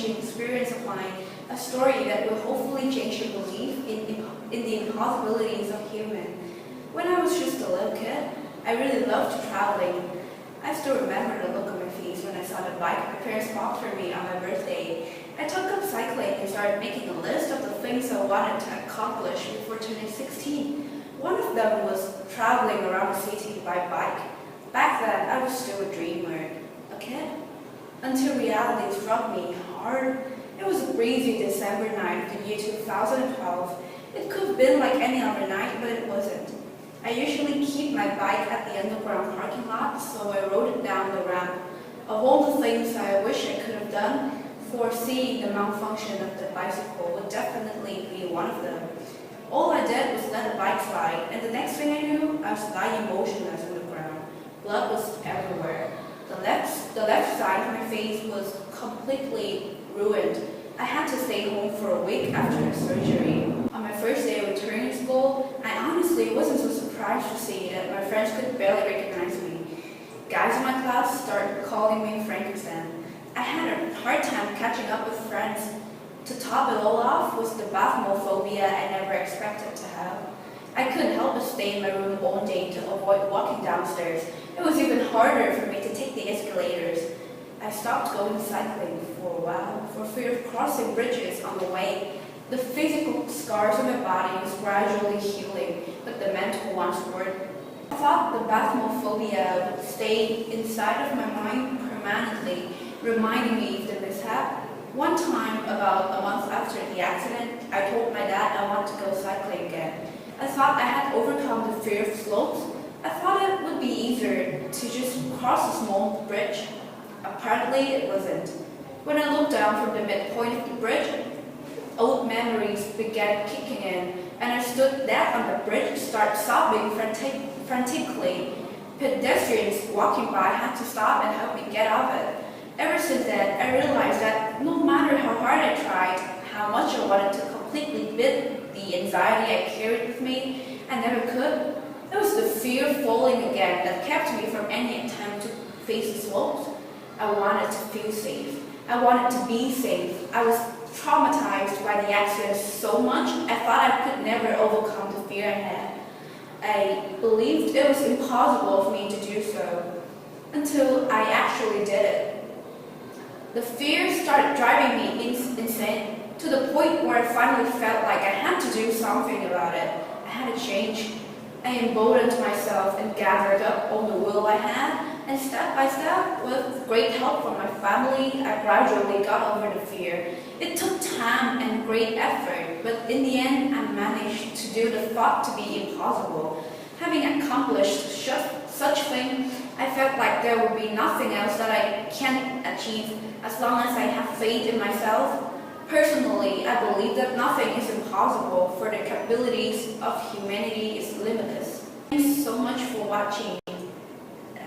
life-changing experience of mine, a story that will hopefully change your belief in the impossibilities of human. When I was just a little kid, I really loved traveling. I still remember the look on my face when I saw the bike my parents bought for me on my birthday. I took up cycling and started making a list of the things I wanted to accomplish before turning 16. One of them was traveling around the city by bike. Back then, I was still a dreamer, a kid. Until reality struck me hard. It was a breezy December night of the year 2012. It could have been like any other night, but it wasn't. I usually keep my bike at the underground parking lot, so I rode it down the ramp. Of all the things I wish I could have done, foreseeing the malfunction of the bicycle would definitely be one of them. All I did was let the bike slide, and the next thing I knew, I was lying motionless on the ground. Blood was everywhere. The left side of my face was completely ruined. I had to stay home for a week after the surgery. On my first day of returning to school, I honestly wasn't so surprised to see that my friends could barely recognize me. Guys in my class started calling me Frankenstein. I had a hard time catching up with friends. To top it all off was the bathmophobia I never expected to have. I couldn't help but stay in my room all day to avoid walking downstairs. It was even harder for me to take the escalators. I stopped going cycling for a while for fear of crossing bridges on the way. The physical scars on my body was gradually healing, but the mental ones weren't. I thought the bathmophobia would stay inside of my mind permanently, reminding me of the mishap. One time, about a month after the accident, I told my dad I wanted to go cycling again. I thought I had overcome the fear of slopes. I thought it would be easier to just cross a small bridge. Apparently, it wasn't. When I looked down from the midpoint of the bridge, old memories began kicking in, and I stood there on the bridge, started sobbing frantically. Pedestrians walking by had to stop and help me get off it. Ever since then, I realized that no matter how hard I tried, how much I wanted to completely beat the anxiety I carried with me, I never could. It was the fear of falling again that kept me from any attempt to face the slopes. I wanted to feel safe. I wanted to be safe. I was traumatized by the accident so much, I thought I could never overcome the fear I had. I believed it was impossible for me to do so, until I actually did it. The fear started driving me insane, to the point where I finally felt like I had to do something about it. I had to change. I emboldened myself and gathered up all the will I had, and step by step, with great help from my family, I gradually got over the fear. It took time and great effort, but in the end, I managed to do the thought to be impossible. Having accomplished such thing, I felt like there would be nothing else that I can't achieve as long as I have faith in myself. Personally, I believe that nothing is impossible, for the capabilities of humanity is limitless. Thanks so much for watching.